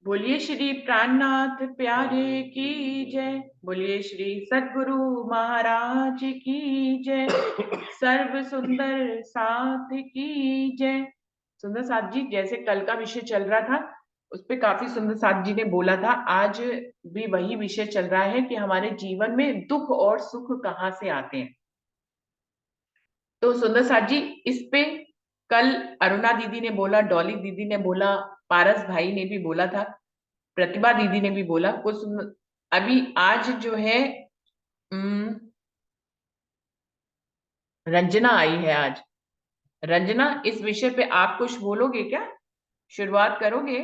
बोलिए श्री प्राणनाथ प्यारे की जय। बोलिए श्री सद्गुरु महाराज की जय। सर्व सुंदर साथ की जय। सुंदर साथ जी, जैसे कल का विषय चल रहा था उस पे काफी सुंदर साथ जी ने बोला था, आज भी वही विषय चल रहा है कि हमारे जीवन में दुख और सुख कहाँ से आते हैं। तो सुंदर साथ जी, इस पे कल अरुणा दीदी ने बोला, डॉली दीदी ने बोला, पारस भाई ने भी बोला था, प्रतिभा दीदी ने भी बोला कुछ। अभी आज जो है रंजना आई है आज। रंजना, इस विषय पे आप कुछ बोलोगे क्या? शुरुआत करोगे?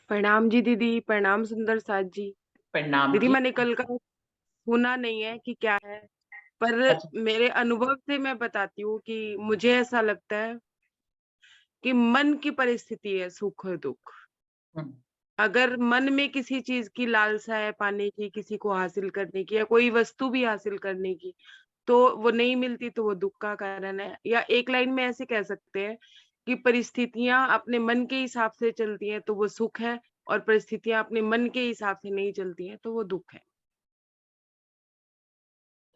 प्रणाम जी दीदी। प्रणाम सुंदर साथ जी। प्रणाम दीदी जी। मैंने कल का सुना नहीं है कि क्या है, पर अच्छा। मेरे अनुभव से मैं बताती हूँ कि मुझे ऐसा लगता है कि मन की परिस्थिति है सुख और दुख। हम्म, अगर मन में किसी चीज की लालसा है पाने की, किसी को हासिल करने की या कोई वस्तु भी हासिल करने की, तो वो नहीं मिलती तो वो दुख का कारण है। या एक लाइन में ऐसे कह सकते हैं कि परिस्थितियां अपने मन के हिसाब से चलती हैं तो वो सुख है, और परिस्थितियां अपने मन के हिसाब से नहीं चलती हैं तो वो दुख है।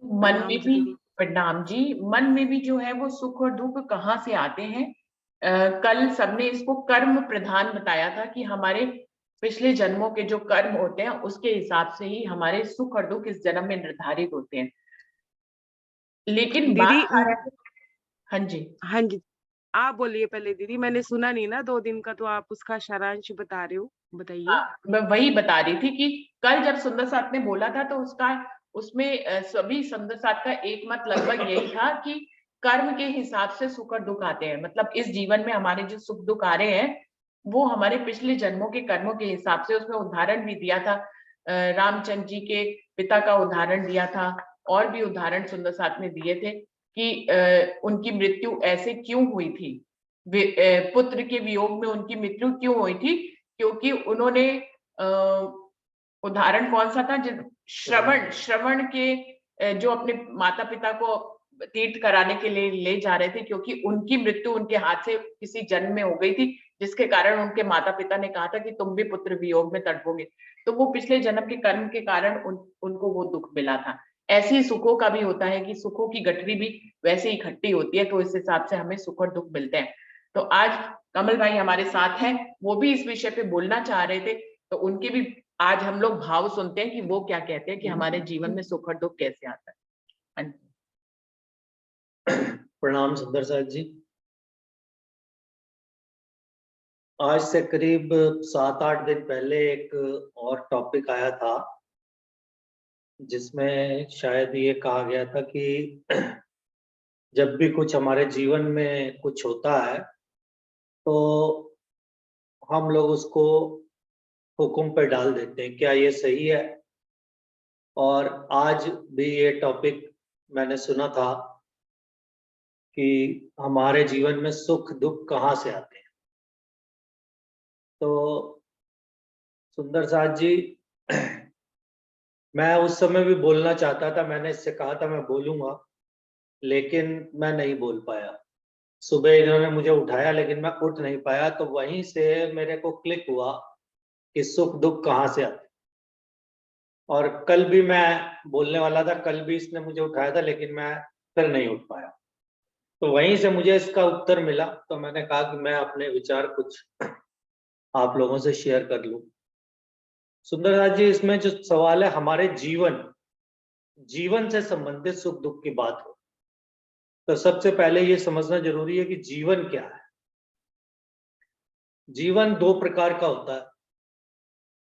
मन में प्रणाम जी भी। दीदी। प्रणाम जी। मन में भी जो है वो सुख और दुख कहाँ से आते हैं? कल सबने इसको कर्म प्रधान बताया था कि हमारे पिछले जन्मों के जो कर्म होते हैं उसके हिसाब से ही हमारे सुख और दुख इस जन्म में निर्धारित होते हैं। लेकिन दीदी बात आ रहा है। हाँ जी। हाँ जी, आप बोलिए पहले दीदी। मैंने सुना नहीं ना 2 दिन का, तो आप उसका सारांश बता रहे हो, बताइए। हाँ, मैं वही बता रही थी कि कल जब सुंदर साथ ने बोला था तो उसका उसमें सभी सुंदर साथ का एक मत लगभग यही था कि कर्म के हिसाब से सुख और दुख आते हैं। मतलब इस जीवन में हमारे जो सुख दुख आ रहे हैं वो हमारे पिछले जन्मों के कर्मों के हिसाब से। उसमें उदाहरण भी दिया था, रामचंद्र जी के पिता का उदाहरण दिया था, और भी उदाहरण सुंदर साथ ने दिए थे कि उनकी मृत्यु ऐसे क्यों हुई थी। पुत्र के वियोग में उनकी मृत्यु क्यों हुई थी? क्योंकि उन्होंने अ, उदाहरण कौन सा था, जिन श्रवण श्रवण के जो अपने माता पिता को तीर्थ कराने के लिए ले जा रहे थे, क्योंकि उनकी मृत्यु उनके हाथ से किसी जन्म में हो गई थी, जिसके कारण उनके माता पिता ने कहा था कि तुम भी पुत्र वियोग में तड़पोगे। तो वो पिछले जन्म के कर्म के कारण उनको वो दुख मिला था। ऐसे ही सुखों का भी होता है कि सुखों की गठरी भी वैसे ही इकट्ठी होती है, तो इस हिसाब से हमें सुख और दुख मिलते हैं। तो आज कमल भाई हमारे साथ हैं, वो भी इस विषय पे बोलना चाह रहे थे, तो उनके भी आज हम लोग भाव सुनते हैं कि वो क्या कहते हैं कि हमारे जीवन में सुख और दुख कैसे आता है। हाँ जी। प्रणाम सुंदर साथ जी। आज से करीब 7-8 दिन पहले एक और टॉपिक आया था जिसमें शायद ये कहा गया था कि जब भी कुछ हमारे जीवन में कुछ होता है तो हम लोग उसको हुक्म पे डाल देते हैं। क्या ये सही है? और आज भी ये टॉपिक मैंने सुना था कि हमारे जीवन में सुख दुख कहाँ से आते हैं। तो सुंदर साथ जी, मैं उस समय भी बोलना चाहता था, मैंने इससे कहा था मैं बोलूंगा, लेकिन मैं नहीं बोल पाया। सुबह इन्होंने मुझे उठाया लेकिन मैं उठ नहीं पाया, तो वहीं से मेरे को क्लिक हुआ कि सुख दुख कहाँ से आते। और कल भी मैं बोलने वाला था, कल भी इसने मुझे उठाया था लेकिन मैं फिर नहीं उठ पाया। तो वहीं से मुझे इसका उत्तर मिला, तो मैंने कहा कि मैं अपने विचार कुछ आप लोगों से शेयर कर लूं। सुंदरराज जी, इसमें जो सवाल है हमारे जीवन जीवन से संबंधित सुख दुख की बात हो, तो सबसे पहले ये समझना जरूरी है कि जीवन क्या है। जीवन दो प्रकार का होता है।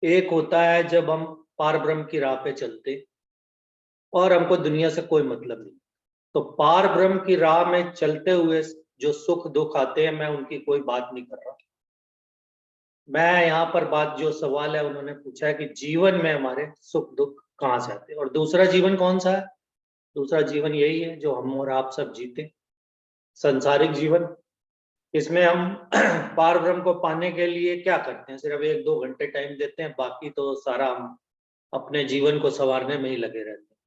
एक होता है जब हम पार ब्रह्म की राह पे चलते और हमको दुनिया से कोई मतलब नहीं। तो पार ब्रह्म की राह में चलते हुए जो सुख दुख आते हैं, मैं उनकी कोई बात नहीं कर रहा। मैं यहाँ पर बात, जो सवाल है उन्होंने पूछा है कि जीवन में हमारे सुख दुख कहाँ से आते हैं, और दूसरा जीवन कौन सा है? दूसरा जीवन यही है जो हम और आप सब जीते, संसारिक जीवन। इसमें हम पार ब्रह्म को पाने के लिए क्या करते हैं? सिर्फ 1-2 घंटे टाइम देते हैं, बाकी तो सारा हम अपने जीवन को संवारने में ही लगे रहते हैं।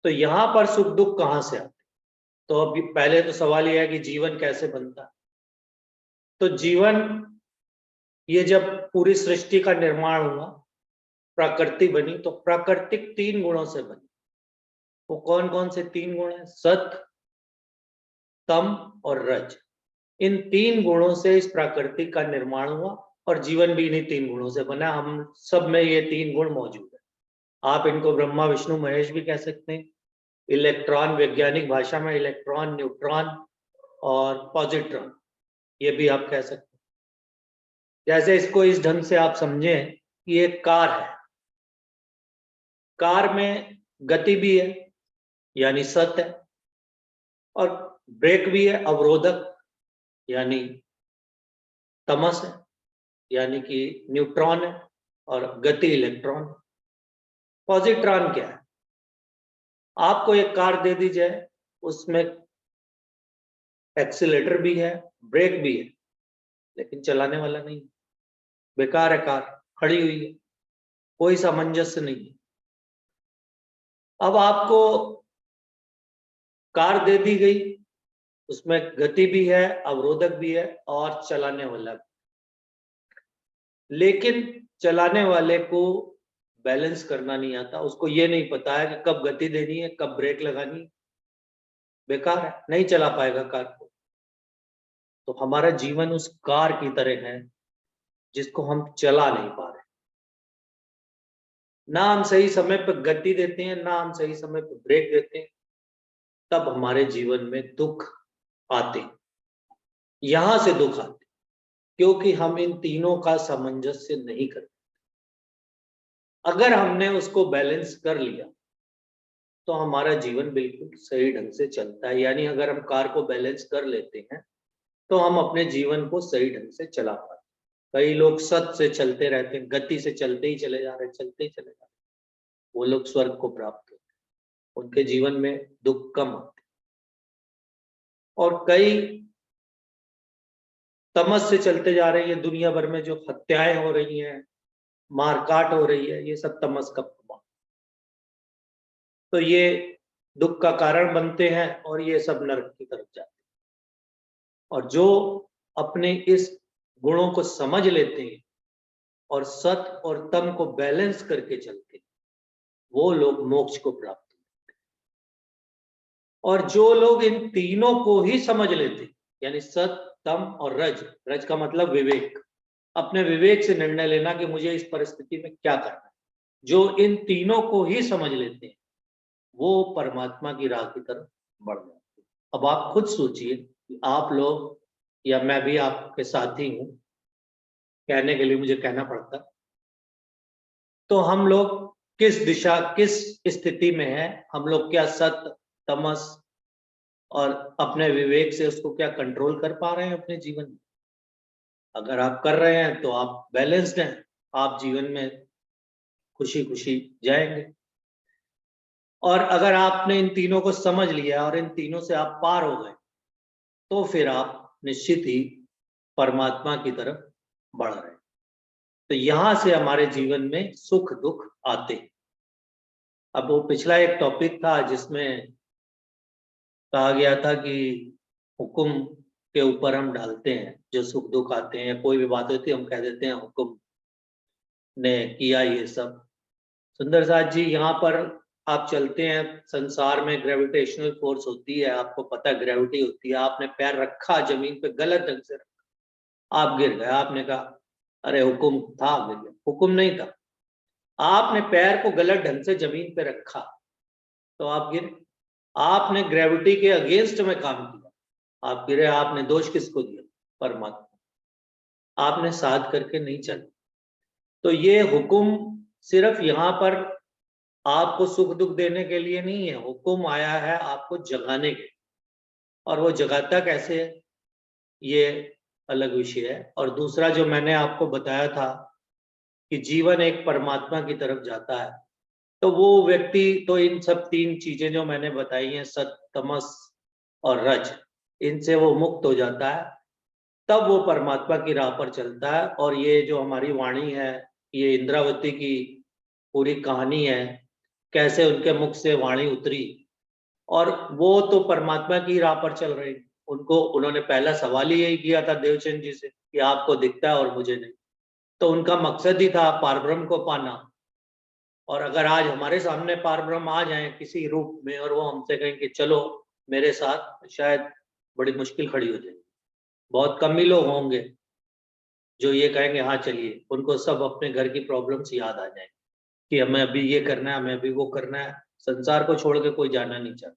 तो यहाँ पर सुख दुख कहाँ से आते हैं? तो अभी पहले तो सवाल यह है कि जीवन कैसे बनता है। तो जीवन ये जब पूरी सृष्टि का निर्माण हुआ, प्रकृति बनी, तो प्राकृतिक 3 गुणों से बनी। वो कौन कौन से 3 गुण हैं? सत, तम और रज। इन 3 गुणों से इस प्रकृति का निर्माण हुआ और जीवन भी इन्हीं 3 गुणों से बना। हम सब में ये 3 गुण मौजूद है। आप इनको ब्रह्मा विष्णु महेश भी कह सकते हैं। इलेक्ट्रॉन, वैज्ञानिक भाषा में इलेक्ट्रॉन, न्यूट्रॉन और पॉजिट्रॉन, ये भी आप कह सकते हैं। जैसे इसको इस ढंग से आप समझें कि एक कार है, कार में गति भी है यानी सत है, और ब्रेक भी है, अवरोधक यानी तमस है, यानी कि न्यूट्रॉन है, और गति इलेक्ट्रॉन है। पॉजिट्रॉन क्या है? आपको एक कार दे दी जाए, उसमें एक्सीलेटर भी है, ब्रेक भी है, लेकिन चलाने वाला नहीं, बेकार है, कार खड़ी हुई है, कोई सामंजस्य नहीं है। अब आपको कार दे दी गई, उसमें गति भी है, अवरोधक भी है और चलाने वाला भी, लेकिन चलाने वाले को बैलेंस करना नहीं आता। उसको ये नहीं पता है कि कब गति देनी है, कब ब्रेक लगानी है। बेकार है, नहीं चला पाएगा कार को। तो हमारा जीवन उस कार की तरह है जिसको हम चला नहीं पा रहे। ना हम सही समय पर गति देते हैं, ना हम सही समय पर ब्रेक देते हैं, तब हमारे जीवन में दुख आते, यहां से दुख आते, क्योंकि हम इन तीनों का सामंजस्य नहीं करते। अगर हमने उसको बैलेंस कर लिया तो हमारा जीवन बिल्कुल सही ढंग से चलता है। यानी अगर हम कार को बैलेंस कर लेते हैं तो हम अपने जीवन को सही ढंग से चला पाते। कई लोग सत से चलते रहते हैं, गति से चलते ही चले जा रहे, चलते ही चले जा रहे, वो लोग स्वर्ग को प्राप्त होते हैं, उनके जीवन में दुख कम आते। और कई तमस से चलते जा रहे हैं, दुनिया भर में जो हत्याएं हो रही हैं, मारकाट हो रही है, ये सब तमस का प्रभाव। तो ये दुख का कारण बनते हैं और ये सब नरक की तरफ जाते हैं। और जो अपने इस गुणों को समझ लेते हैं और सत और तम को बैलेंस करके चलते हैं, वो लोग मोक्ष को प्राप्त करते हैं। और जो लोग इन तीनों को ही समझ लेते हैं, यानी सत, तम और रज, रज का मतलब विवेक, अपने विवेक से निर्णय लेना कि मुझे इस परिस्थिति में क्या करना है, जो इन तीनों को ही समझ लेते हैं, वो परमात्मा की राह की तरफ बढ़ जाते हैं। अब आप खुद सोचिए कि आप लोग, या मैं भी आपके साथ ही हूं, कहने के लिए मुझे कहना पड़ता, तो हम लोग किस दिशा, किस स्थिति में है, हम लोग क्या सत, तमस और अपने विवेक से उसको क्या कंट्रोल कर पा रहे हैं अपने जीवन में? अगर आप कर रहे हैं तो आप बैलेंस्ड हैं, आप जीवन में खुशी खुशी जाएंगे। और अगर आपने इन तीनों को समझ लिया और इन तीनों से आप पार हो गए, तो फिर आप निश्चित ही परमात्मा की तरफ बढ़ रहे हैं। तो यहां से हमारे जीवन में सुख दुख आते हैं। अब वो पिछला एक टॉपिक था जिसमें कहा गया था कि हुक्म के ऊपर हम डालते हैं जो सुख दुख आते हैं, कोई भी बात होती है हम कह देते हैं हुक्म ने किया ये सब। सुंदर साथ जी, यहाँ पर आप चलते हैं, संसार में ग्रेविटेशनल फोर्स होती है, आपको पता है ग्रेविटी होती है। आपने पैर रखा जमीन पे, गलत ढंग से रखा, आप गिर गए। आपने कहा अरे हुक्म था, गिर गया। हुक्म नहीं था, आपने पैर को गलत ढंग से जमीन पे रखा तो आप गिरे। आपने ग्रेविटी के अगेंस्ट में काम किया, आप गिरे। आपने दोष किसको दिया? परमात्मा। आपने साथ करके नहीं चले। तो ये हुक्म सिर्फ यहाँ पर आपको सुख दुख देने के लिए नहीं है, हुक्म आया है आपको जगाने के, और वो जगाता कैसे है ये अलग विषय है। और दूसरा जो मैंने आपको बताया था कि जीवन एक परमात्मा की तरफ जाता है, तो वो व्यक्ति तो इन सब 3 चीजें जो मैंने बताई हैं, सत, तमस और रज, इनसे वो मुक्त हो जाता है, तब वो परमात्मा की राह पर चलता है। और ये जो हमारी वाणी है, ये इंद्रावती की पूरी कहानी है, कैसे उनके मुख से वाणी उतरी, और वो तो परमात्मा की राह पर चल रहे। उन्होंने पहला सवाल ही यही किया था देवचंद जी से कि आपको दिखता है और मुझे नहीं। तो उनका मकसद ही था पारब्रह्म को पाना। और अगर आज हमारे सामने पारब्रह्म आ जाए किसी रूप में और वो हमसे कहें कि चलो मेरे साथ, तो शायद बड़ी मुश्किल खड़ी हो जाएगी। बहुत कम ही लोग होंगे जो ये कहेंगे हाँ चलिए। उनको सब अपने घर की प्रॉब्लम्स याद आ जाएंगे कि हमें अभी ये करना है, हमें अभी वो करना है। संसार को छोड़ के कोई जाना नहीं चाहता।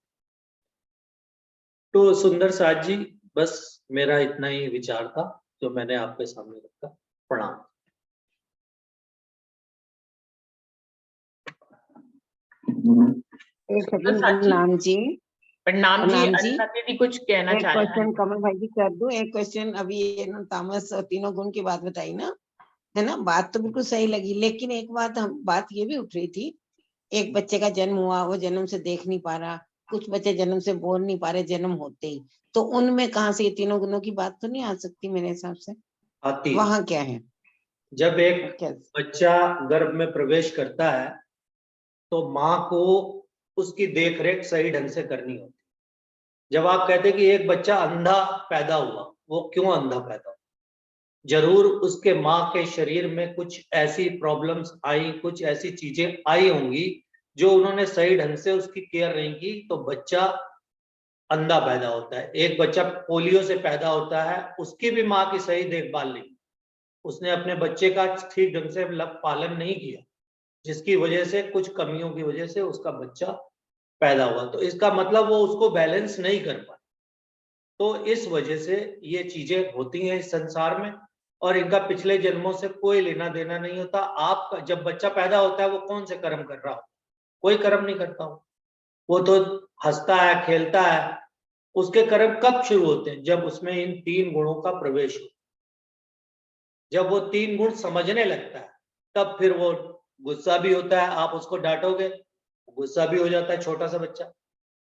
तो सुंदर साथ जी, बस मेरा इतना ही विचार था जो मैंने आपके सामने रखा। प्रणाम। एक सुंदर सेकंड। साथ जी, प्रणाम जी। प्रणाम जी। प्रणाम जी। अनिता दीदी कुछ कहना एक चाह रहे क्वेश्चन हैं। कमल भाई जी कर दूं। एक क्वेश्चन, अभी ये ना तामस और तीनों गुण की बात बताई ना, है ना, बात तो बिल्कुल सही लगी, लेकिन एक बात ये भी उठ रही थी। एक बच्चे का जन्म हुआ, वो जन्म से देख नहीं पा रहा, कुछ बच्चे जन्म से बोल नहीं पा रहे जन्म होते ही, तो उनमें कहाँ से ये तीनों गुणों की बात तो नहीं आ सकती मेरे हिसाब से? आती है। वहां क्या है? जब एक क्या? बच्चा गर्भ में प्रवेश करता है तो माँ को उसकी देखरेख सही ढंग से करनी होती है। जब आप कहते हैं कि एक बच्चा अंधा पैदा हुआ, वो क्यों अंधा पैदा हुआ? जरूर उसके माँ के शरीर में कुछ ऐसी प्रॉब्लम्स आई, कुछ ऐसी चीजें आई होंगी जो उन्होंने सही ढंग से उसकी केयर नहीं की, तो बच्चा अंधा पैदा होता है। एक बच्चा पोलियो से पैदा होता है, उसकी भी माँ की सही देखभाल नहीं, उसने अपने बच्चे का ठीक ढंग से पालन नहीं किया, जिसकी वजह से कुछ कमियों की वजह से उसका बच्चा पैदा हुआ। तो इसका मतलब वो उसको बैलेंस नहीं कर पाए। तो इस वजह से ये चीजें होती हैं इस संसार में, और इनका पिछले जन्मों से कोई लेना देना नहीं होता। आप जब बच्चा पैदा होता है वो कौन से कर्म कर रहा हो? कोई कर्म नहीं करता हो, वो तो हंसता है, खेलता है। उसके कर्म कब शुरू होते हैं? जब उसमें इन 3 गुणों का प्रवेश हो, जब वो 3 गुण समझने लगता है, तब फिर वो गुस्सा भी होता है। आप उसको डांटोगे, गुस्सा भी हो जाता है छोटा सा बच्चा,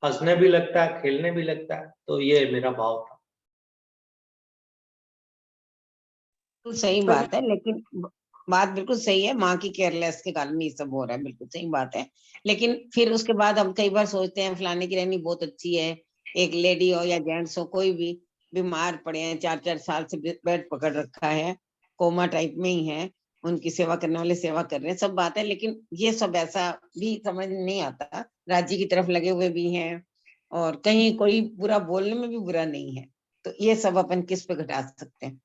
हंसने भी लगता है, खेलने भी लगता है। तो ये मेरा भाव था। बिल्कुल सही बात है, लेकिन बात बिल्कुल सही है, माँ की केयरलेस के कारण ये सब हो रहा है, बिल्कुल सही बात है। लेकिन फिर उसके बाद हम कई बार सोचते हैं फलाने की रहनी बहुत अच्छी है, एक लेडी हो या जेंट्स हो, कोई भी बीमार पड़े हैं, 4-4 साल से बेड पकड़ रखा है, कोमा टाइप में ही है, उनकी सेवा करने वाले सेवा कर रहे हैं, सब बात है, लेकिन ये सब ऐसा भी समझ नहीं आता। राज्य की तरफ लगे हुए भी हैं, और कहीं कोई बुरा बोलने में भी बुरा नहीं है, तो ये सब अपन किस पे घटा सकते हैं?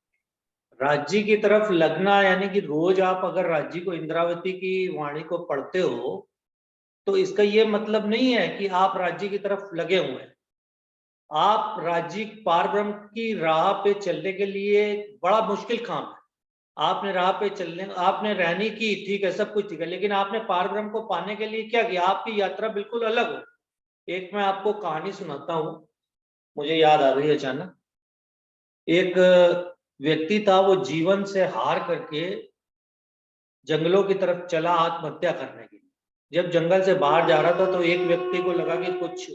राज्य की तरफ लगना यानी कि रोज आप अगर राज्य को, इंद्रावती की वाणी को पढ़ते हो, तो इसका ये मतलब नहीं है कि आप राज्य की तरफ लगे हुए हैं। आप राज्य पारब्रह्म की राह पे चलने के लिए बड़ा मुश्किल काम है। आपने राह पे चलने, आपने रहनी की, ठीक है, सब कुछ ठीक है, लेकिन आपने पारब्रह्म को पाने के लिए क्या किया? आपकी यात्रा बिल्कुल अलग हो। एक मैं आपको कहानी सुनाता हूँ, मुझे याद आ गई अचानक। एक व्यक्ति था, वो जीवन से हार करके जंगलों की तरफ चला आत्महत्या करने के लिए। जब जंगल से बाहर जा रहा था तो एक व्यक्ति को लगा कि कुछ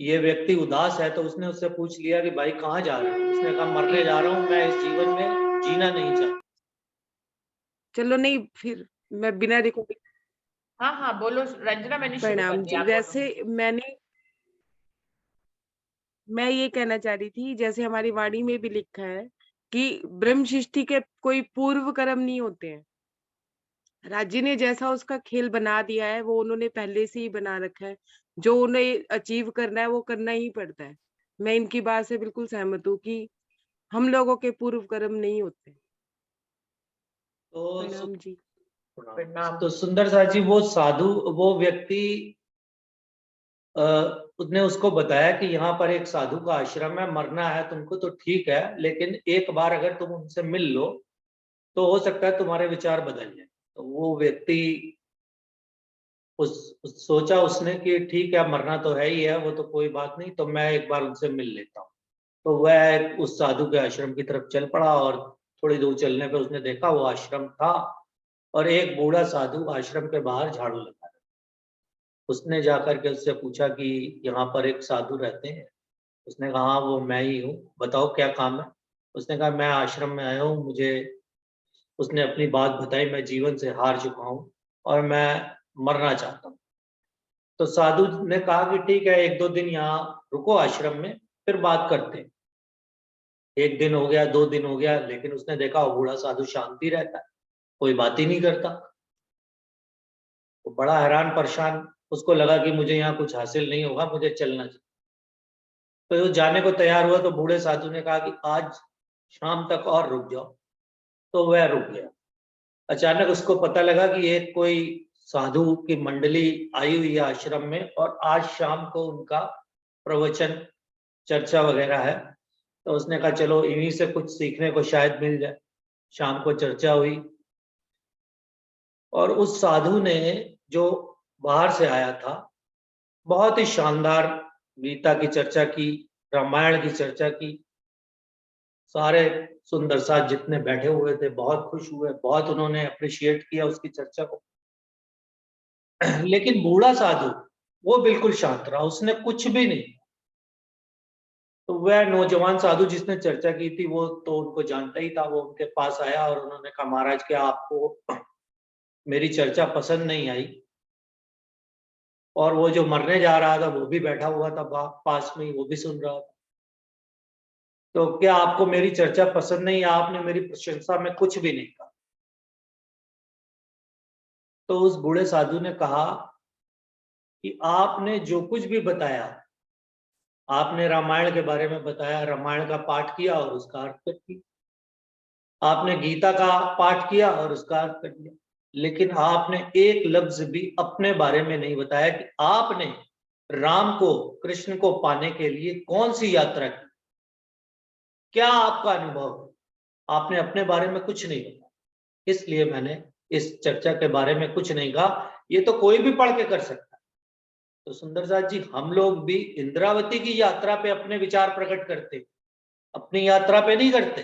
ये व्यक्ति उदास है, तो उसने उससे पूछ लिया कि भाई कहाँ जा रहे हो? उसने कहा मरने जा रहा हूँ, मैं इस जीवन में जीना नहीं चाहता। चलो नहीं, फिर मैं बिना रिकॉर्डिंग। हाँ हाँ बोलो रंजना, मैंने शुरू कर प्रणाम दिया, जी। आप बोलो। वैसे मैं ये कहना चाह रही थी, जैसे हमारी वाणी में भी लिखा है कि ब्रह्म सृष्टि के कोई पूर्व कर्म नहीं होते हैं। राज्य ने जैसा उसका खेल बना दिया है वो उन्होंने पहले से ही बना रखा है। जो उन्हें अचीव करना है वो करना ही पड़ता है। मैं इनकी बात से बिल्कुल सहमत हूँ कि हम लोगों के पूर्व कर्म नहीं होते। तो प्रणाम जी। प्रणाम। तो सुंदर साथ जी, वो साधु, वो व्यक्ति, उसने उसको बताया कि यहाँ पर एक साधु का आश्रम है, मरना है तुमको तो ठीक है, लेकिन एक बार अगर तुम उनसे मिल लो तो हो सकता है तुम्हारे विचार बदल जाए। तो वो व्यक्ति सोचा उसने कि ठीक है, मरना तो है ही है, वो तो कोई बात नहीं, तो मैं एक बार उनसे मिल लेता हूँ। तो वह उस साधु के आश्रम की तरफ चल पड़ा, और थोड़ी दूर चलने पे उसने देखा वो आश्रम था, और एक बूढ़ा साधु आश्रम के बाहर झाड़ू लगा रहा। उसने जाकर के उससे पूछा कि यहाँ पर एक साधु रहते हैं? उसने कहा हाँ वो मैं ही हूँ, बताओ क्या काम है? उसने कहा मैं आश्रम में आया हूँ, मुझे, उसने अपनी बात बताई, मैं जीवन से हार चुका हूँ और मैं मरना चाहता हूँ। तो साधु ने कहा कि ठीक है, 1-2 दिन यहाँ रुको आश्रम में, फिर बात करते हैं। 1 दिन हो गया, 2 दिन हो गया, लेकिन उसने देखा वो बूढ़ा साधु शांति रहता है, कोई बात ही नहीं करता। तो बड़ा हैरान परेशान, उसको लगा कि मुझे यहाँ कुछ हासिल नहीं होगा, मुझे चलना चाहिए। तो वो जाने को तैयार हुआ तो बूढ़े साधु ने कहा कि आज शाम तक और रुक जाओ। तो वह रुक गया। अचानक उसको पता लगा कि एक कोई साधु की मंडली आई हुई है आश्रम में, और आज शाम को उनका प्रवचन चर्चा वगैरह है। तो उसने कहा चलो इन्हीं से कुछ सीखने को शायद मिल जाए। शाम को चर्चा हुई और उस साधु ने, जो बाहर से आया था, बहुत ही शानदार गीता की चर्चा की, रामायण की चर्चा की। सारे सुंदर साथ जितने बैठे हुए थे बहुत खुश हुए, बहुत उन्होंने अप्रिशिएट किया उसकी चर्चा को। लेकिन बूढ़ा साधु वो बिल्कुल शांत रहा, उसने कुछ भी नहीं। तो वह नौजवान साधु जिसने चर्चा की थी वो तो उनको जानता ही था। वो उनके पास आया और उन्होंने कहा महाराज क्या आपको मेरी चर्चा पसंद नहीं आई? और वो जो मरने जा रहा था वो भी बैठा हुआ था पास में ही, वो भी सुन रहा था। तो क्या आपको मेरी चर्चा पसंद नहीं? आपने मेरी प्रशंसा में कुछ भी नहीं कहा। तो उस बूढ़े साधु ने कहा कि आपने जो कुछ भी बताया, आपने रामायण के बारे में बताया, रामायण का पाठ किया और उसका अर्थ कर दिया। आपने गीता का पाठ किया और उसका अर्थ कर दिया। लेकिन आपने एक लफ्ज भी अपने बारे में नहीं बताया कि आपने राम को, कृष्ण को पाने के लिए कौन सी यात्रा की, क्या आपका अनुभव है। आपने अपने बारे में कुछ नहीं बताया। इसलिए मैंने इस चर्चा के बारे में कुछ नहीं कहा। ये तो कोई भी पढ़ के कर सकता है। तो सुंदर साथ जी, हम लोग भी इंद्रावती की यात्रा पे अपने विचार प्रकट करते, अपनी यात्रा पे नहीं करते।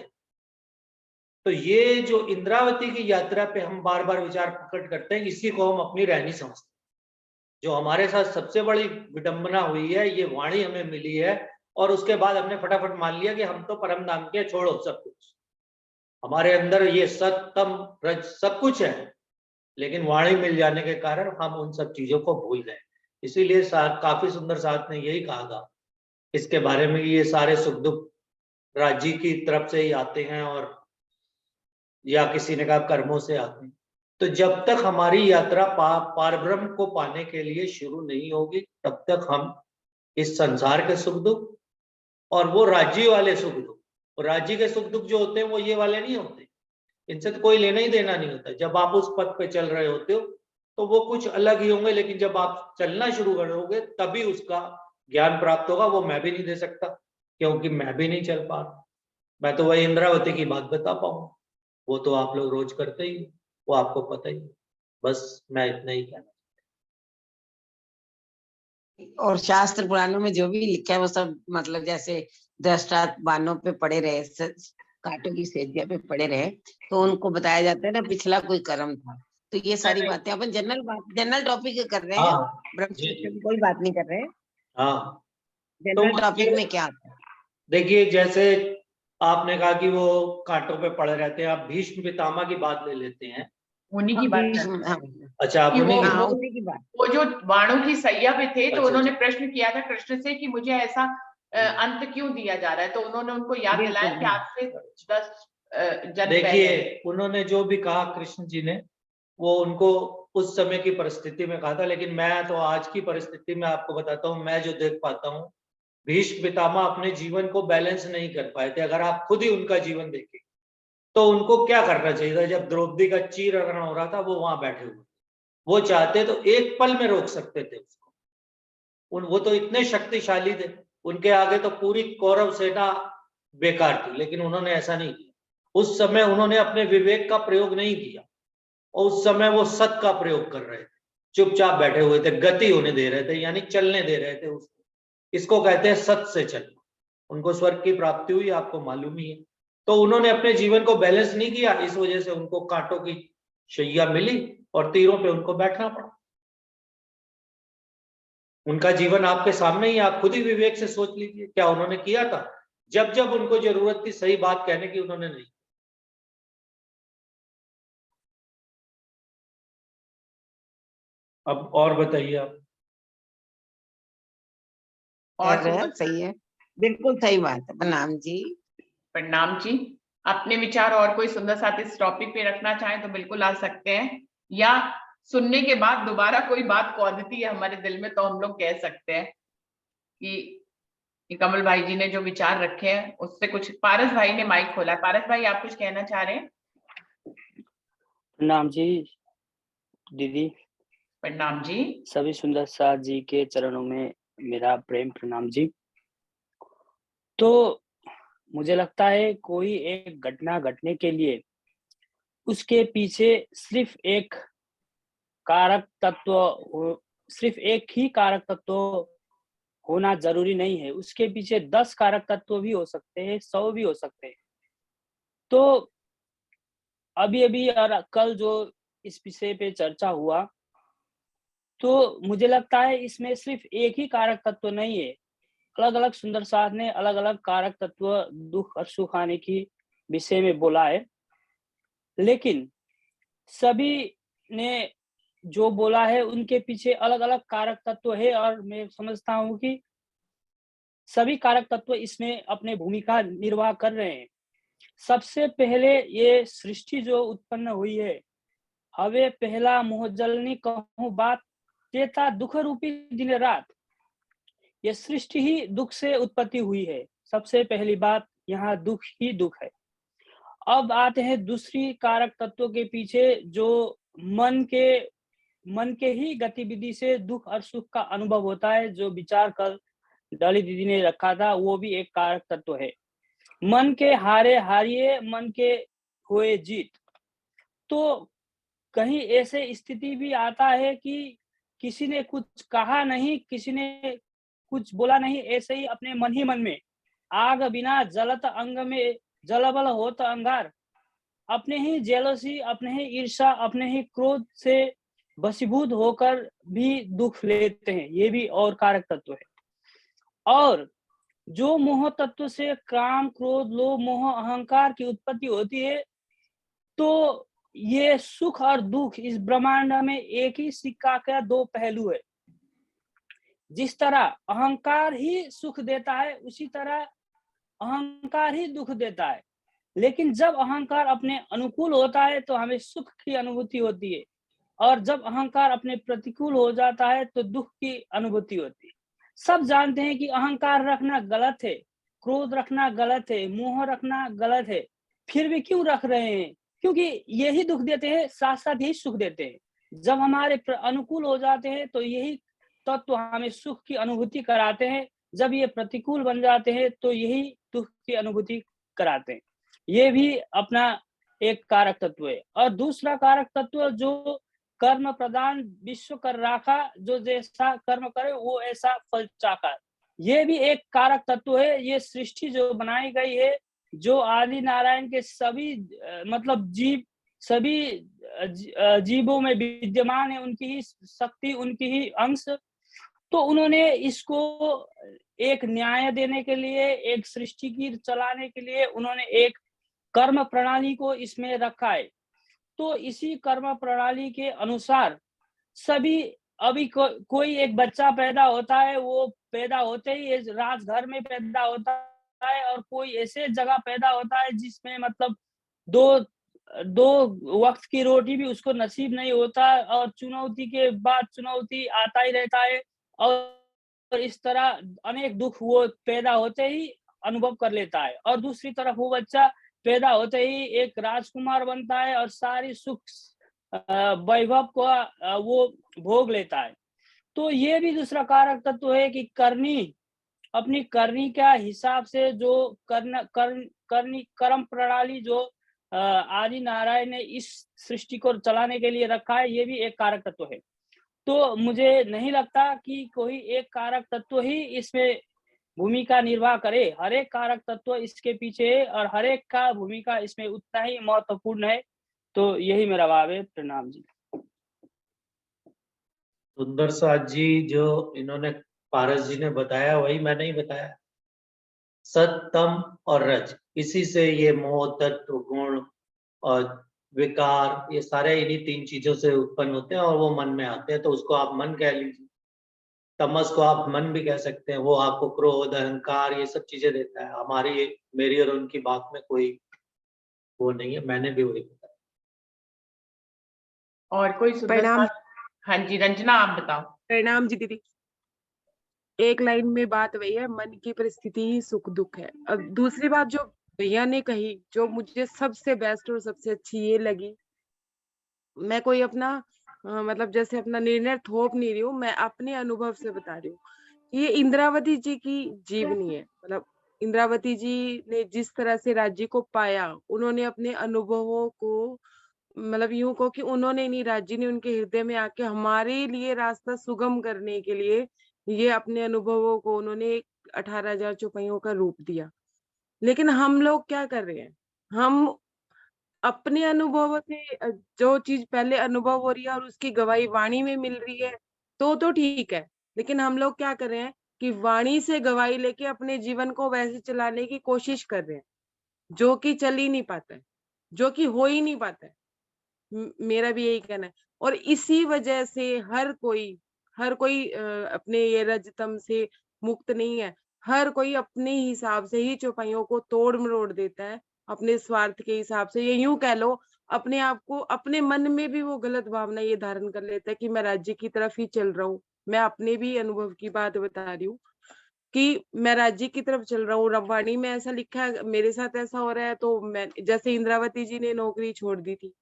तो ये जो इंद्रावती की यात्रा पे हम बार बार विचार प्रकट करते हैं, इसी को हम अपनी रहनी समझते हैं। जो हमारे साथ सबसे बड़ी विडंबना हुई है, ये वाणी हमें मिली है और उसके बाद हमने फटाफट मान लिया कि हम तो परम धाम के, छोड़ो सब कुछ। हमारे अंदर ये सत्तम रज सब कुछ है, लेकिन वाणी मिल जाने के कारण हम उन सब चीजों को भूल गए। इसीलिए काफी सुंदर साथ ने यही कहा था इसके बारे में, ये सारे सुख दुख राज्य की तरफ से ही आते हैं, और या किसी ने कहा कर्मों से आते हैं। तो जब तक हमारी यात्रा पारब्रह्म को पाने के लिए शुरू नहीं होगी, तब तक हम इस संसार के सुख दुख और वो राज्य वाले सुख दुख, और राज्य के सुख दुख जो होते हैं वो ये वाले नहीं होते। इनसे तो कोई लेना ही देना नहीं होता। जब आप उस पथ पे चल रहे होते हो तो वो कुछ अलग ही होंगे, लेकिन जब आप चलना शुरू करोगे तभी उसका ज्ञान प्राप्त होगा। वो मैं भी नहीं दे सकता, क्योंकि मैं भी नहीं चल पा रहा। मैं तो वही इंद्रावती की बात बता पाऊंगा, वो तो आप लोग रोज करते ही, वो आपको पता ही। बस मैं इतना ही कहना। और शास्त्र पुराणों में जो भी लिखा है वो सब मतलब जैसे दृष्टा बानों पे पड़े रहे, कांटों की सेजिया पे पड़े रहे, तो उनको बताया जाता है ना पिछला कोई कर्म था। तो ये सारी बातें अपन जनरल टॉपिक कर रहे हैं, हाँ ब्रह्म जी सूत्र जी, की कोई बात नहीं कर रहे हैं। हाँ। तो जनरल टॉपिक में क्या आता है? देखिए, जैसे आपने कहा कि वो कांटों पे पड़े रहते हैं, आप भीष्म पितामह की बात ले लेते हैं। उन्हीं की बात कर रहे हैं। अच्छा, आप कि उन्हीं हाँ, की, उसी की बात। वो जो वाणों की सैया पे थे, तो अच्छा उन्होंने अच्छा, प्रश्न किया था कृष्ण से कि मुझे ऐसा अंत क्यों दिया जा रहा है। तो उन्होंने उनको याद दिलाया कि आपसे 10 जन्म पहले। देखिए उन्होंने जो भी कहा कृष्ण जी ने, वो उनको उस समय की परिस्थिति में कहा था। लेकिन मैं तो आज की परिस्थिति में आपको बताता हूँ, मैं जो देख पाता हूँ, भीष्म पितामह अपने जीवन को बैलेंस नहीं कर पाए थे। अगर आप खुद ही उनका जीवन देखें तो उनको क्या करना चाहिए था? जब द्रौपदी का चीरहरण हो रहा था, वो वहां बैठे हुए, वो चाहते तो एक पल में रोक सकते थे उसको। वो तो इतने शक्तिशाली थे, उनके आगे तो पूरी कौरव सेना बेकार थी। लेकिन उन्होंने ऐसा नहीं किया। उस समय उन्होंने अपने विवेक का प्रयोग नहीं किया, और उस समय वो सत का प्रयोग कर रहे थे। चुपचाप बैठे हुए थे, गति होने दे रहे थे, यानी चलने दे रहे थे उसको। इसको कहते हैं सत से चलना। उनको स्वर्ग की प्राप्ति हुई, आपको मालूम ही है। तो उन्होंने अपने जीवन को बैलेंस नहीं किया, इस वजह से उनको कांटों की शैया मिली और तीरों पे उनको बैठना पड़ा। उनका जीवन आपके सामने ही, आप खुद ही विवेक से सोच लीजिए क्या उन्होंने किया था। जब जब उनको जरूरत थी सही बात कहने की, उन्होंने नहीं। अब और बताइए आप। और सही है, बिल्कुल सही बात है। प्रणाम जी। प्रणाम जी। अपने विचार और कोई सुंदर साथ इस टॉपिक पे रखना चाहें तो बिल्कुल आ सकते हैं, या सुनने के बाद दोबारा कोई बात कौंधती है हमारे दिल में तो हम लोग कह सकते हैं कि कमल भाई जी ने जो विचार रखे हैं उससे कुछ। पारस भाई ने माइक खोला है। पारस भाई, आप कुछ कहना चाह रहे हैं? प्रणाम जी दीदी, प्रणाम जी। सभी सुंदर साथ जी के चरणों में मेरा प्रेम प्रणाम जी। तो मुझे लगता है कोई एक घटना घटने के लिए उसके पीछे सिर्फ एक कारक तत्व सिर्फ एक ही कारक तत्व होना जरूरी नहीं है, उसके पीछे 10 कारक तत्व भी हो सकते हैं, 100 भी हो सकते हैं। तो अभी और कल जो इस विषय पे चर्चा हुआ, तो मुझे लगता है इसमें सिर्फ एक ही कारक तत्व नहीं है। अलग-अलग सुंदर साथ ने अलग-अलग कारक तत्व दुख और सुख आने की विषय में बोला है। लेकिन सभी ने जो बोला है उनके पीछे अलग-अलग कारक तत्व है और मैं समझता हूँ कि सभी कारक तत्व इसमें अपनी भूमिका निर्वाह कर रहे हैं। सबसे पहले ये सृष्टि जो उत्पन्न हुई है, हवे पहला मोह जलनी कहूँ बात, तेता दुख रूपी दिन रात। ये सृष्टि ही दुख से उत्पत्ति हुई है। सबसे पहली बात, यहाँ दुख ही दुख है। अब आते हैं दूसरी कारक तत्वों के पीछे, जो मन के ही गतिविधि से दुख और सुख का अनुभव होता है। जो विचार कल डॉली दीदी ने रखा था, वो भी एक कारक तत्व है। मन के हारे हारिए, मन के हुए जीत। तो कहीं ऐसे स्थिति भी आता है कि किसी ने कुछ कहा नहीं, किसी ने कुछ बोला नहीं, ऐसे ही अपने मन ही मन में आग बिना जलत अंग में जलबल होत अंगार। अपने ही जेलसी, अपने ही ईर्ष्या, अपने ही क्रोध से वशीभूत होकर भी दुख लेते हैं। ये भी और कारक तत्व है। और जो मोह तत्व से काम, क्रोध, लोभ, मोह, अहंकार की उत्पत्ति होती है, तो ये सुख और दुख इस ब्रह्मांड में एक ही सिक्का का दो पहलू है। जिस तरह अहंकार ही सुख देता है, उसी तरह अहंकार ही दुख देता है। लेकिन जब अहंकार अपने अनुकूल होता है तो हमें सुख की अनुभूति होती है, और जब अहंकार अपने प्रतिकूल हो जाता है तो दुख की अनुभूति होती है। सब जानते हैं कि अहंकार रखना गलत है, क्रोध रखना गलत है, मोह रखना गलत है, फिर भी क्यों रख रहे हैं? क्योंकि यही दुख देते हैं, साथ साथ यही सुख देते हैं। जब हमारे अनुकूल हो जाते हैं तो यही तत्व हमें सुख की अनुभूति कराते हैं, जब ये प्रतिकूल बन जाते हैं तो यही दुख की अनुभूति कराते हैं। ये भी अपना एक कारक तत्व है। और दूसरा कारक तत्व, जो कर्म प्रदान विश्व कर राखा, जो जैसा कर्म करे वो ऐसा फल चाखा। ये भी एक कारक तत्व है। ये सृष्टि जो बनाई गई है, जो आदि नारायण के सभी मतलब जीव, सभी जीवों में विद्यमान है, उनकी ही शक्ति, उनकी ही अंश। तो उन्होंने इसको एक न्याय देने के लिए, एक सृष्टि की चलाने के लिए उन्होंने एक कर्म प्रणाली को इसमें रखा है। तो इसी कर्म प्रणाली के अनुसार सभी, अभी कोई एक बच्चा पैदा होता है, वो पैदा होते ही राजघर में पैदा होता है, और कोई ऐसे जगह पैदा होता है जिसमें मतलब दो वक्त की रोटी भी उसको नसीब नहीं होता, और चुनौती के बाद चुनौती आता ही रहता है, और इस तरह अनेक दुख वो पैदा होते ही अनुभव कर लेता है। और दूसरी तरफ वो बच्चा पैदा होते ही एक राजकुमार बनता है और सारी सुख वैभव को वो भोग लेता है। तो ये भी दूसरा कारक तत्व है कि करनी, अपनी करनी का हिसाब से जो कर्म प्रणाली जो आदि नारायण ने इस सृष्टि को चलाने के लिए रखा है, ये भी एक कारक तत्व है। तो मुझे नहीं लगता कि कोई एक कारक तत्व ही इसमें भूमिका निर्वाह करे। हर एक कारक तत्व इसके पीछे है और हर एक का भूमिका इसमें उतना ही महत्वपूर्ण है। तो यही मेरा भाव है। प्रणाम जी। सुंदर साथ जी जो इन्होंने पारस जी ने बताया वही मैंने ही बताया। सत, तम और रज, इसी से ये मोह, तत्व, गुण और विकार, ये सारे इन्हीं तीन चीजों से उत्पन्न होते हैं और वो मन में आते हैं। तो उसको आप मन कह लीजिए। तमस को आप मन भी कह सकते हैं, वो आपको क्रोध, अहंकार, ये सब चीजें देता है। हमारी, मेरी और उनकी बात में कोई वो नहीं है, मैंने भी वही बताया। और कोई सुंदर प्रणाम। साथ? हाँ जी, रंजना आप बताओ। प्रणाम जी दीदी। एक लाइन में बात वही है, मन की परिस्थिति ही सुख दुख है। अब दूसरी बात जो भैया ने कही, जो मुझे सबसे बेस्ट और सबसे अच्छी ये लगी, मैं कोई अपना मतलब जैसे अपना निर्णय थोप नहीं रही हूँ, मैं अपने अनुभव से बता रही हूँ। ये इंद्रावती जी की जीवनी है। मतलब इंद्रावती जी ने जिस तरह से राज्य को पाया, उन्होंने अपने अनुभवों को, मतलब यूं कहो कि उन्होंने नहीं, राज्य ने उनके हृदय में आके हमारे लिए रास्ता सुगम करने के लिए ये अपने अनुभवों को उन्होंने 18,000 चौपाइयों का रूप दिया। लेकिन हम लोग क्या कर रहे हैं, हम अपने अनुभवों से जो चीज पहले अनुभव हो रही है और उसकी गवाही वाणी में मिल रही है तो ठीक है। लेकिन हम लोग क्या कर रहे हैं कि वाणी से गवाही लेके अपने जीवन को वैसे चलाने की कोशिश कर रहे हैं जो कि चल ही नहीं पाता है, जो कि हो ही नहीं पाता है। मेरा भी यही कहना है। और इसी वजह से हर कोई अपने ये रजतम से मुक्त नहीं है। हर कोई अपने हिसाब से ही चौपाइयों को तोड़ मरोड़ देता है, अपने स्वार्थ के हिसाब से। ये यूं कह लो, अपने आप को, अपने मन में भी वो गलत भावना ये धारण कर लेता है कि मैं राज्य की तरफ ही चल रहा हूँ। मैं अपने भी अनुभव की बात बता रही हूँ कि मैं राज्य की तरफ चल रहा हूँ, रवानी में ऐसा लिखा है, मेरे साथ ऐसा हो रहा है। तो मैं, जैसे इंद्रावती जी ने नौकरी छोड़ दी थी,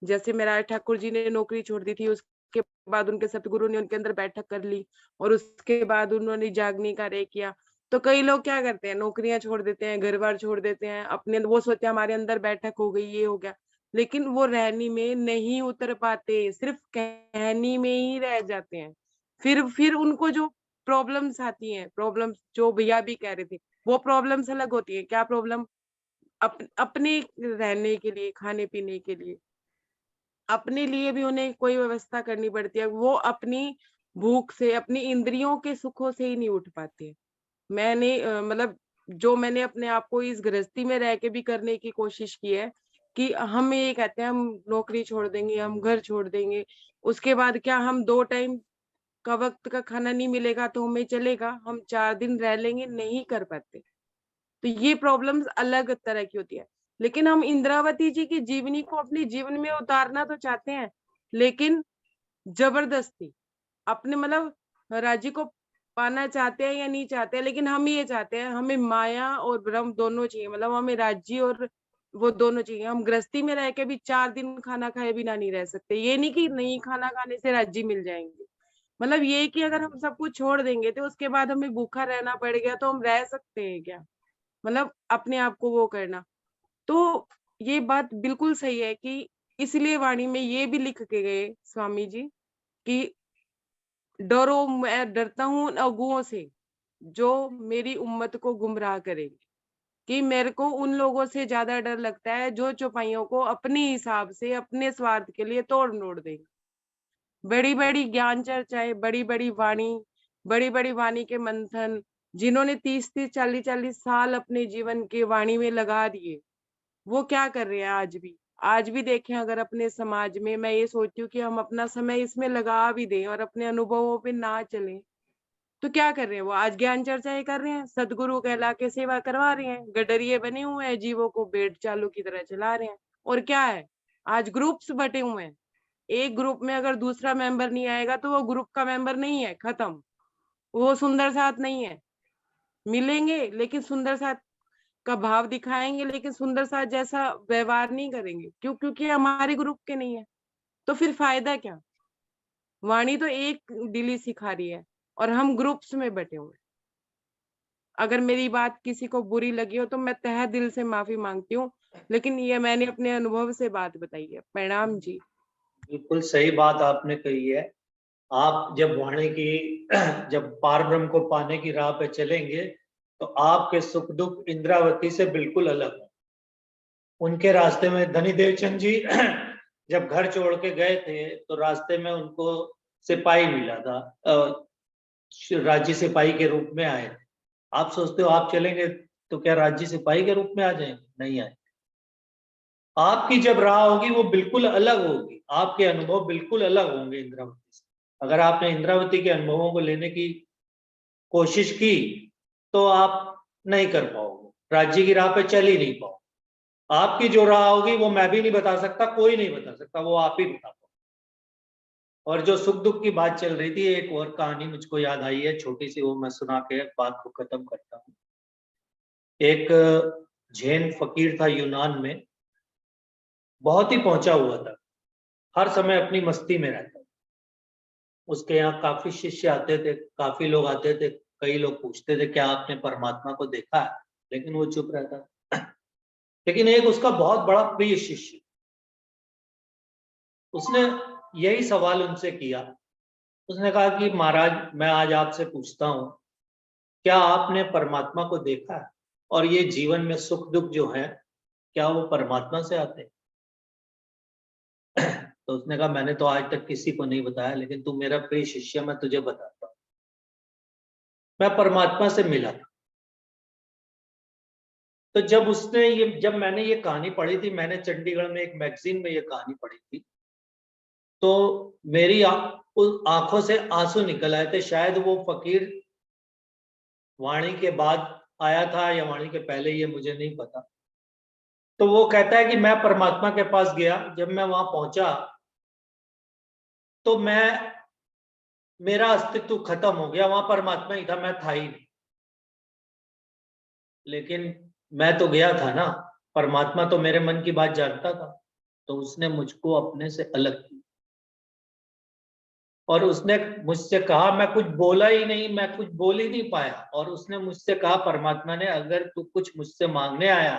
जैसे मेराज ठाकुर जी ने नौकरी छोड़ दी थी, उसके बाद उनके सतगुरु ने उनके अंदर बैठक कर ली और उसके बाद उन्होंने जागने का कार्य किया। तो कई लोग क्या करते हैं, नौकरियां छोड़ देते हैं, घर बार छोड़ देते हैं, अपने वो सोचते हैं हमारे अंदर बैठक हो गई, ये हो गया, लेकिन वो रहनी में नहीं उतर पाते, सिर्फ कहनी में ही रह जाते हैं। फिर उनको जो प्रॉब्लम्स आती हैं, प्रॉब्लम्स जो भैया भी कह रहे थे, वो प्रॉब्लम्स अलग होती है। क्या प्रॉब्लम? अपने रहने के लिए, खाने पीने के लिए, अपने लिए भी उन्हें कोई व्यवस्था करनी पड़ती है। वो अपनी भूख से, अपनी इंद्रियों के सुखों से ही नहीं उठ पाते। मैंने मतलब जो मैंने अपने आप को इस गृहस्थी में रह के भी करने की कोशिश की है कि हम ये कहते हैं हम नौकरी छोड़ देंगे, हम घर छोड़ देंगे, उसके बाद क्या हम 2 टाइम का वक्त का खाना नहीं मिलेगा तो हमें चलेगा, हम 4 दिन रह लेंगे, नहीं कर पाते। तो ये प्रॉब्लम्स अलग तरह की होती है। लेकिन हम इंद्रावती जी की जीवनी को अपने जीवन में उतारना तो चाहते हैं, लेकिन जबरदस्ती अपने, मतलब राज्य को पाना चाहते हैं या नहीं चाहते हैं, लेकिन हम ये चाहते हैं, हमें माया और ब्रह्म दोनों चाहिए। मतलब हमें राज्य और वो दोनों चाहिए। हम गृहस्थी में रह के भी 4 दिन खाना खाए बिना नहीं रह सकते। ये नहीं कि नहीं खाना खाने से राज्य मिल जाएंगे, मतलब ये कि अगर हम सब कुछ छोड़ देंगे तो उसके बाद हमें भूखा रहना पड़ गया तो हम रह सकते हैं क्या? मतलब अपने आप को वो करना। तो ये बात बिल्कुल सही है कि इसलिए वाणी में ये भी लिख के गए स्वामी जी कि डरो, मैं डरता हूं उन अगुओं से जो मेरी उम्मत को गुमराह करेंगे। कि मेरे को उन लोगों से ज्यादा डर लगता है जो चौपाइयों को अपने हिसाब से, अपने स्वार्थ के लिए तोड़ मरोड़ देंगे। बड़ी बड़ी ज्ञान चर्चाएं, बड़ी बड़ी वाणी के मंथन, जिन्होंने 30-30, 40-40 साल अपने जीवन के वाणी में लगा दिए, वो क्या कर रहे हैं आज भी? आज भी देखें अगर अपने समाज में, मैं ये सोचती हूँ कि हम अपना समय इसमें लगा भी दें और अपने अनुभवों पे ना चलें, तो क्या कर रहे हैं? वो आज ज्ञान चर्चाएं कर रहे हैं, सदगुरु कहला के सेवा करवा रहे हैं, गडरिये बने हुए हैं, जीवों को भेड़ चालू की तरह चला रहे हैं। और क्या है, आज ग्रुप्स बटे हुए हैं। एक ग्रुप में अगर दूसरा मेंबर नहीं आएगा तो वो ग्रुप का मेंबर नहीं है, खत्म। वो सुंदर साथ नहीं है। मिलेंगे लेकिन सुंदर साथ का भाव दिखाएंगे, लेकिन सुंदर साथ जैसा व्यवहार नहीं करेंगे। क्यों? क्योंकि हमारे ग्रुप के नहीं है। तो फिर फायदा क्या? वाणी तो एक दिली सिखा रही है और हम ग्रुप्स में बटे हुए हैं। अगर मेरी बात किसी को बुरी लगी हो तो मैं तहे दिल से माफी मांगती हूँ, लेकिन ये मैंने अपने अनुभव से बात बताई है। प्रणाम जी। बिल्कुल सही बात आपने कही है। आप जब वाणी की जब पार ब्रह्म को पाने की राह पे चलेंगे तो आपके सुख दुख इंद्रावती से बिल्कुल अलग है। उनके रास्ते में धनी देवचंद जी जब घर छोड़ के गए थे तो रास्ते में उनको सिपाही मिला था, राज्य सिपाही के रूप में आए थे। आप सोचते हो आप चलेंगे तो क्या राज्य सिपाही के रूप में आ जाएंगे? नहीं आए। आपकी जब राह होगी वो बिल्कुल अलग होगी, आपके अनुभव बिल्कुल अलग होंगे इंद्रावती से। अगर आपने इंद्रावती के अनुभवों को लेने की कोशिश की तो आप नहीं कर पाओगे, राज्य की राह पे चल ही नहीं पाओगे। आपकी जो राह होगी वो मैं भी नहीं बता सकता, कोई नहीं बता सकता, वो आप ही बता पाओगे। और जो सुख दुख की बात चल रही थी, एक और कहानी मुझको याद आई है छोटी सी, वो मैं सुना के बात को खत्म करता हूँ। एक जैन फकीर था यूनान में, बहुत ही पहुंचा हुआ था, हर समय अपनी मस्ती में रहता था। उसके यहाँ काफी शिष्य आते थे, काफी लोग आते थे, कई लोग पूछते थे क्या आपने परमात्मा को देखा है, लेकिन वो चुप रहता था। लेकिन एक उसका बहुत बड़ा प्रिय शिष्य, उसने यही सवाल उनसे किया। उसने कहा कि महाराज, मैं आज आपसे पूछता हूँ, क्या आपने परमात्मा को देखा है, और ये जीवन में सुख दुख जो है क्या वो परमात्मा से आते हैं? तो उसने कहा मैंने तो आज तक किसी को नहीं बताया, लेकिन तू मेरा प्रिय शिष्य, मैं तुझे बताता हूँ। मैं परमात्मा से मिला था। तो जब मैंने ये कहानी पढ़ी थी, मैंने चंडीगढ़ में एक मैगजीन में ये कहानी पढ़ी थी, तो मेरी आंखों से आंसू निकल आए थे। शायद वो फकीर वाणी के बाद आया था या वाणी के पहले, ये मुझे नहीं पता। तो वो कहता है कि मैं परमात्मा के पास गया, जब मैं वहां पहुंचा तो मेरा अस्तित्व खत्म हो गया, वहां परमात्मा ही था, मैं था ही नहीं। लेकिन मैं तो गया था ना, परमात्मा तो मेरे मन की बात जानता था, तो उसने मुझको अपने से अलग किया और उसने मुझसे कहा, मैं कुछ बोला ही नहीं, मैं कुछ बोल ही नहीं पाया, और उसने मुझसे कहा, परमात्मा ने, अगर तू कुछ मुझसे मांगने आया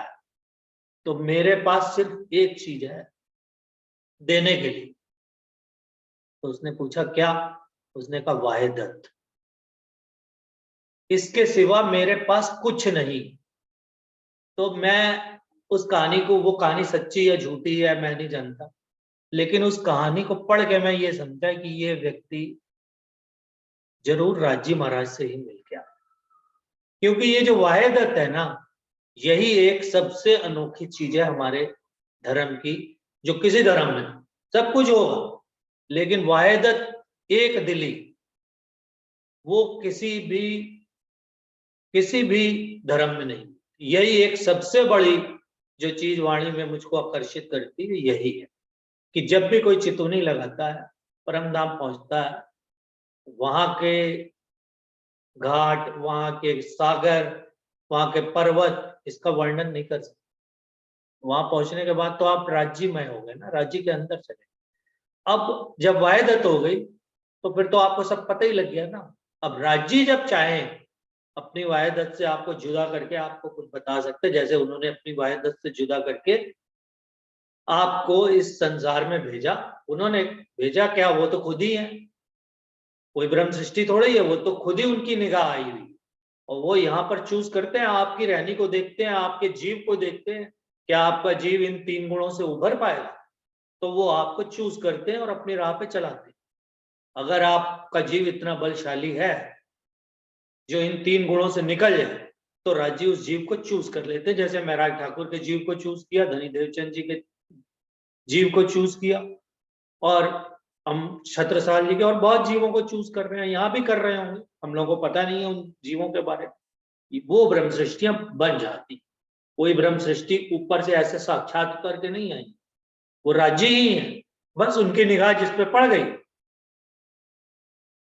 तो मेरे पास सिर्फ एक चीज है देने के लिए। तो उसने पूछा क्या? उसने कहा वाहिदत, इसके सिवा मेरे पास कुछ नहीं। तो मैं उस कहानी को, वो कहानी सच्ची या झूठी है मैं नहीं जानता, लेकिन उस कहानी को पढ़ के मैं ये समझा कि ये व्यक्ति जरूर राजी महाराज से ही मिल गया, क्योंकि ये जो वाहिदत है ना, यही एक सबसे अनोखी चीज है हमारे धर्म की, जो किसी धर्म में सब कुछ होगा, लेकिन वाहिदत, एक दिली, वो किसी भी धर्म में नहीं। यही एक सबसे बड़ी जो चीज वाणी में मुझको आकर्षित करती है, यही है कि जब भी कोई चितौनी लगाता है, परमधाम पहुंचता है, वहां के घाट, वहां के सागर, वहां के पर्वत, इसका वर्णन नहीं कर सकते। वहां पहुंचने के बाद तो आप राज्यमय हो गए ना, राज्य के अंदर चले। अब जब वाहिदत हो गई तो फिर तो आपको सब पता ही लग गया ना। अब राज्य जब चाहे अपनी वाहिदत से आपको जुदा करके आपको कुछ बता सकते, जैसे उन्होंने अपनी वाहिदत से जुदा करके आपको इस संसार में भेजा। उन्होंने भेजा क्या, वो तो खुद ही है, कोई ब्रह्म सृष्टि थोड़ी है, वो तो खुद ही उनकी निगाह आई हुई, और वो यहाँ पर चूज करते हैं, आपकी रहनी को देखते हैं, आपके जीव को देखते हैं, क्या आपका जीव इन 3 गुणों से उभर पाएगा, तो वो आपको चूज करते हैं और अपनी राह पे चलाते हैं। अगर आपका जीव इतना बलशाली है जो इन 3 गुणों से निकल जाए, तो राज्य उस जीव को चूज कर लेते हैं। जैसे महराज ठाकुर के जीव को चूज किया, धनी देवचंद जी के जीव को चूज किया, और हम छत्रसाल जी के और बहुत जीवों को चूज कर रहे हैं, यहाँ भी कर रहे होंगे, हम लोगों को पता नहीं है उन जीवों के बारे में। वो ब्रह्म सृष्टियां बन जाती, कोई ब्रह्म सृष्टि ऊपर से ऐसे साक्षात करके नहीं आई, वो राज्य ही है, बस उनकी निगाह जिस पे पड़ गई,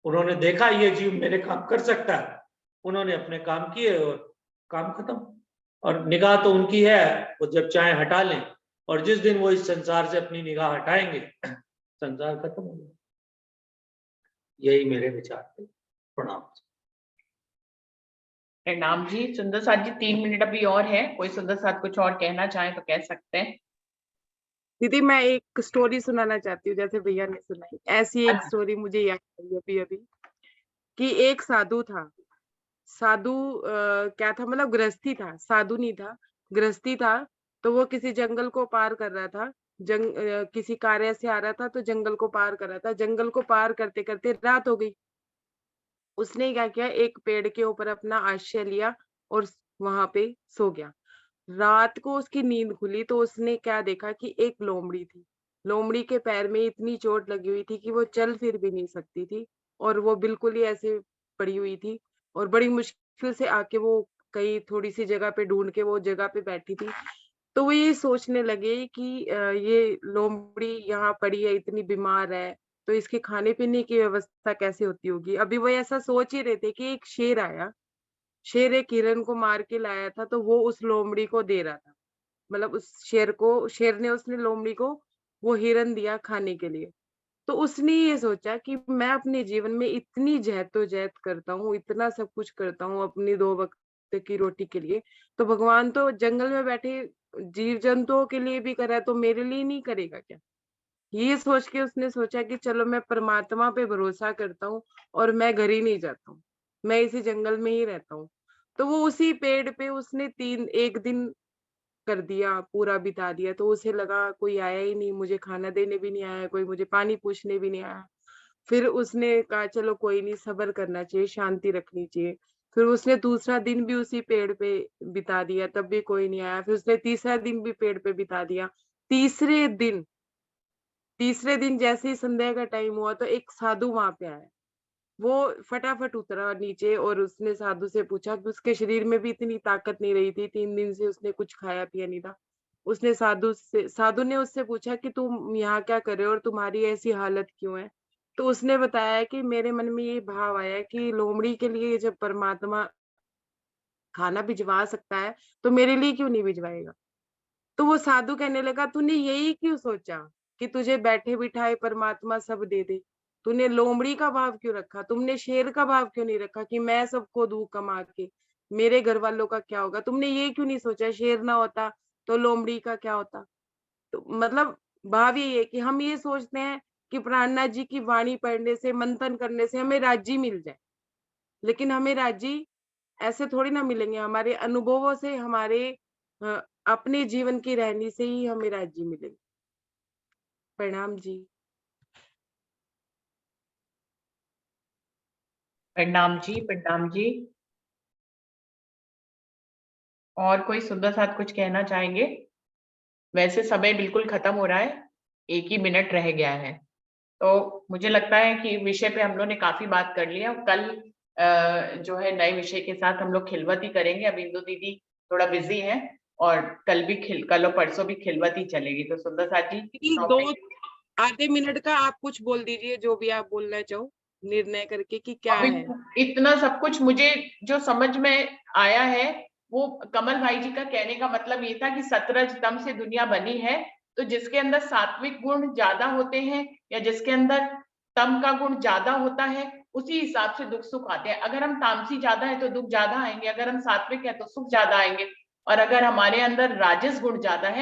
उन्होंने देखा ये जीव मेरे काम कर सकता है, उन्होंने अपने काम किए और काम खत्म। और निगाह तो उनकी है, वो जब चाहे हटा लें, और जिस दिन वो इस संसार से अपनी निगाह हटाएंगे, संसार खत्म हो गया। यही मेरे विचार थे। प्रणाम। प्रणाम जी। सुंदर साथ जी, 3 मिनट अभी और है, कोई सुंदर साथ कुछ और कहना चाहे तो कह सकते हैं। दीदी मैं एक स्टोरी सुनाना चाहती हूँ, जैसे भैया ने सुनाई, ऐसी एक स्टोरी मुझे याद आई अभी अभी, कि एक साधु था। साधु क्या था, मतलब गृहस्थी था, साधु नहीं था, गृहस्थी था। तो वो किसी जंगल को पार कर रहा था, किसी कार्य से आ रहा था, तो जंगल को पार कर रहा था। जंगल को पार करते करते रात हो गई। उसने क्या किया, एक पेड़ के ऊपर अपना आश्रय लिया और वहां पे सो गया। रात को उसकी नींद खुली तो उसने क्या देखा कि एक लोमड़ी थी। लोमड़ी के पैर में इतनी चोट लगी हुई थी कि वो चल फिर भी नहीं सकती थी और वो बिल्कुल ही ऐसे पड़ी हुई थी और बड़ी मुश्किल से आके वो कहीं थोड़ी-सी जगह पे ढूँढ के वो जगह पे बैठी थी। तो वो ये सोचने लगे कि ये लोमड़ी यहाँ पड़ी है, इतनी बीमार है, तो इसके खाने-पीने की व्यवस्था कैसे होती होगी? अभी वो ऐसा सोच ही रहे थे कि एक शेर आया, शेर एक हिरन को मार के लाया था, तो वो उस लोमड़ी को दे रहा था। मतलब उस शेर ने उसने लोमड़ी को वो हिरन दिया खाने के लिए। तो उसने ये सोचा कि मैं अपने जीवन में इतनी जहदोजहद करता हूँ, इतना सब कुछ करता हूँ अपनी 2 वक़्त की रोटी के लिए, तो भगवान तो जंगल में बैठे जीव-जंतुओं के लिए भी कर रहा है, तो मेरे लिए नहीं करेगा क्या? ये सोच के उसने सोचा कि चलो मैं परमात्मा पे भरोसा करता हूँ और मैं घर ही नहीं जाता हूँ। मैं इसी जंगल में ही रहता हूँ। तो वो उसी पेड़ पे उसने 1 दिन कर दिया, पूरा बिता दिया, तो उसे लगा कोई आया ही नहीं, मुझे खाना देने भी नहीं आया, कोई मुझे पानी पूछने भी नहीं आया। फिर उसने कहा चलो कोई नहीं, सब्र करना चाहिए, शांति रखनी चाहिए। फिर उसने दूसरा दिन भी उसी पेड़ पे बिता दिया, तब भी कोई नहीं आया। फिर उसने तीसरा दिन भी पेड़ पे बिता दिया। तीसरे दिन तीसरे दिन जैसे ही संध्या का टाइम हुआ तो एक साधु वहाँ पे आया। वो फटाफट उतरा नीचे और उसने साधु से पूछा कि उसके शरीर में भी इतनी ताकत नहीं रही थी, 3 दिन से उसने कुछ खाया-पिया नहीं था। उसने साधु ने उससे पूछा कि तुम यहाँ क्या कर रहे हो और तुम्हारी ऐसी हालत क्यों है? तो उसने बताया कि मेरे मन में ये भाव आया कि लोमड़ी के लिए जब परमात्मा खाना भिजवा सकता है, तो मेरे लिए क्यों नहीं भिजवाएगा? तो वो साधु कहने लगा तूने यही क्यों सोचा कि तुझे बैठे-बिठाए परमात्मा सब दे दे? तूने लोमड़ी का भाव क्यों रखा? तुमने शेर का भाव क्यों नहीं रखा कि मैं सबको दूँ कमा के, मेरे घर वालों का क्या होगा? तुमने ये क्यों नहीं सोचा शेर ना होता तो लोमड़ी का क्या होता? तो मतलब भाव यही है कि हम ये सोचते हैं कि प्राणनाथ जी की वाणी पढ़ने से, मंथन करने से हमें राज्य मिल जाए, लेकिन हमें राज्य ऐसे थोड़ी ना मिलेंगे, हमारे अनुभवों से, हमारे अ, अपने जीवन की रहनी से ही हमें राज्य मिलेगी। प्रणाम जी। प्रणाम जी, प्रणाम जी। और कोई सुंदर साथ कुछ कहना चाहेंगे? वैसे समय बिल्कुल खत्म हो रहा है, 1 ही मिनट रह गया है। तो मुझे लगता है कि विषय पे हम लोग ने काफ़ी बात कर लिया। कल जो है नए विषय के साथ हम लोग खिलवत ही करेंगे। अब इंदु दीदी थोड़ा बिज़ी हैं और कल और परसों भी खिलवत ही चलेगी। तो सुंदर साथ जी प्लीज़ 2 टॉपिक आधे मिनट का आप कुछ बोल दीजिए, जो भी आप बोलना चाहो, निर्णय करके कि क्या अभी है? इतना सब कुछ मुझे जो समझ में आया है, वो कमल भाई जी का कहने का मतलब ये था कि सतरज तम से दुनिया बनी है, तो जिसके अंदर सात्विक गुण ज़्यादा होते हैं या जिसके अंदर तम का गुण ज़्यादा होता है, उसी हिसाब से दुख-सुख आते हैं। अगर हम तामसी ज़्यादा है तो दुख ज़्यादा आएँगे, अगर हम सात्विक हैं तो सुख ज़्यादा आएँगे और अगर हमारे अंदर राजस गुण ज़्यादा है